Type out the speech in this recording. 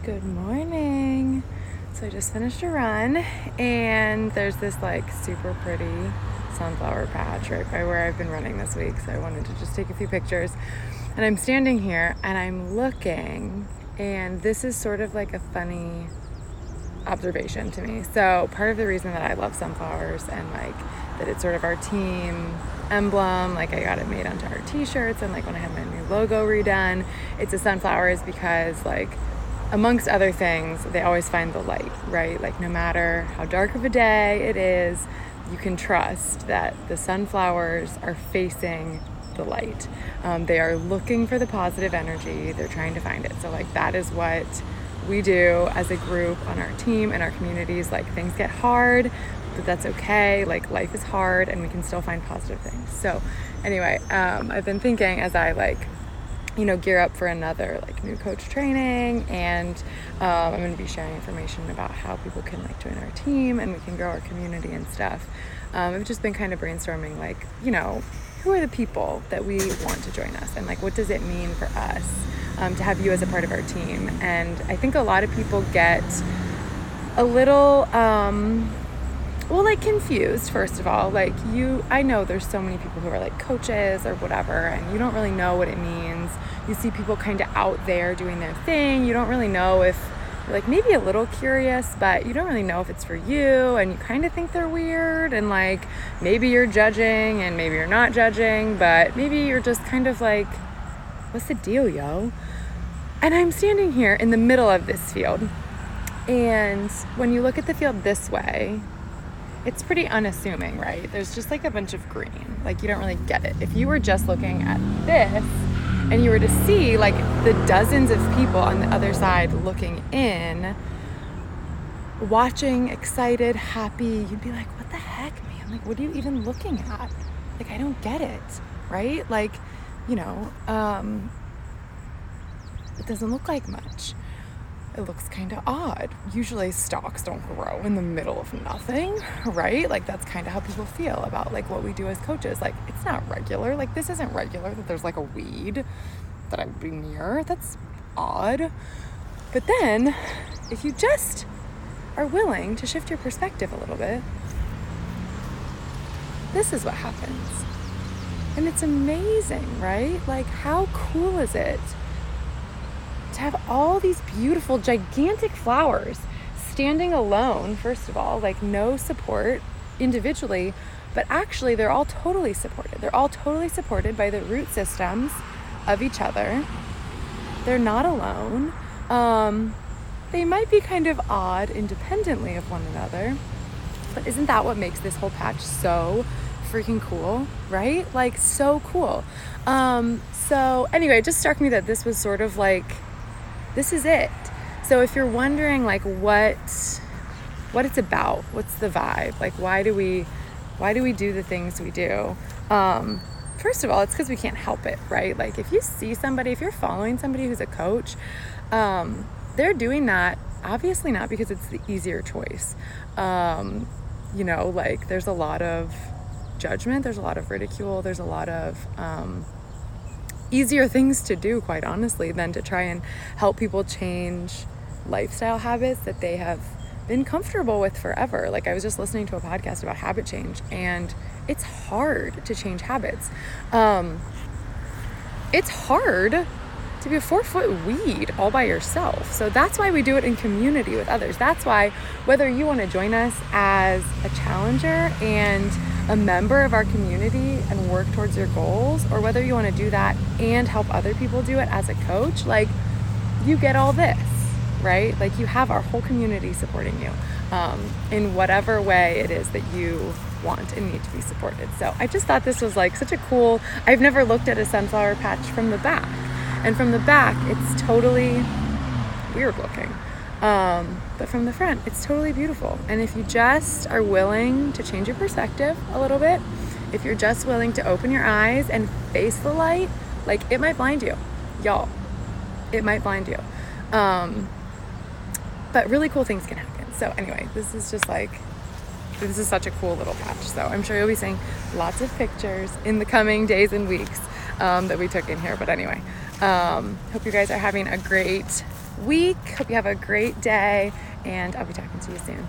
Good morning. So I just finished a run and there's this like super pretty sunflower patch right by where I've been running this week. So I wanted to just take a few pictures. And I'm standing here and I'm looking, and this is sort of like a funny observation to me. So part of the reason that I love sunflowers and like that it's sort of our team emblem, like I got it made onto our t-shirts, and like when I had my new logo redone, it's a sunflower, is because like amongst other things, they always find the light, right? Like no matter how dark of a day it is, you can trust that the sunflowers are facing the light. They are looking for the positive energy. They're trying to find it. So like that is what we do as a group on our team and our communities. Like things get hard, but that's okay. Like life is hard and we can still find positive things. So anyway, I've been thinking as I gear up for another like new coach training, and I'm going to be sharing information about how people can like join our team and we can grow our community and stuff. I've just been kind of brainstorming like, who are the people that we want to join us, and like what does it mean for us to have you as a part of our team. And I think a lot of people get a little confused. First of all, I know there's so many people who are like coaches or whatever, and you don't really know what it means. You see people kind of out there doing their thing. You don't really know if you're like maybe a little curious, but you don't really know if it's for you, and you kind of think they're weird, and like maybe you're judging and maybe you're not judging, but maybe you're just kind of like, what's the deal, yo? And I'm standing here in the middle of this field, and when you look at the field this way, it's pretty unassuming, right? There's just like a bunch of green. Like you don't really get it. If you were just looking at this and you were to see like the dozens of people on the other side looking in, watching, excited, happy, you'd be like, what the heck, man? Like, what are you even looking at? Like, I don't get it, right? Like, it doesn't look like much. It looks kind of odd. Usually stalks don't grow in the middle of nothing, right? Like that's kind of how people feel about like what we do as coaches. Like it's not regular. Like this isn't regular that there's like a weed that I would be near. That's odd. But then if you just are willing to shift your perspective a little bit, this is what happens. And it's amazing, right? Like how cool is it to have all these beautiful, gigantic flowers standing alone, first of all, like no support individually, but actually they're all totally supported. They're all totally supported by the root systems of each other. They're not alone. They might be kind of odd independently of one another, but isn't that what makes this whole patch so freaking cool, right? Like so cool. So anyway, it just struck me that this was sort of like, this is it. So if you're wondering like what it's about, what's the vibe, like why do we do the things we do? First of all, it's because we can't help it, right? Like if you see somebody, if you're following somebody who's a coach, they're doing that obviously not because it's the easier choice. Like there's a lot of judgment, there's a lot of ridicule, there's a lot of easier things to do, quite honestly, than to try and help people change lifestyle habits that they have been comfortable with forever. Like I was just listening to a podcast about habit change, and it's hard to change habits. It's hard to be a 4-foot weed all by yourself. So that's why we do it in community with others. That's why whether you want to join us as a challenger and a member of our community and work towards your goals, or whether you want to do that and help other people do it as a coach, like you get all this, right? Like you have our whole community supporting you in whatever way it is that you want and need to be supported. So I just thought this was like such a cool, I've never looked at a sunflower patch from the back. And from the back, it's totally weird looking. But from the front, it's totally beautiful. And if you just are willing to change your perspective a little bit, if you're just willing to open your eyes and face the light, like it might blind you, y'all. It might blind you. But really cool things can happen. So anyway, this is such a cool little patch. So I'm sure you'll be seeing lots of pictures in the coming days and weeks that we took in here. But anyway, hope you guys are having a great week. Hope you have a great day, and I'll be talking to you soon.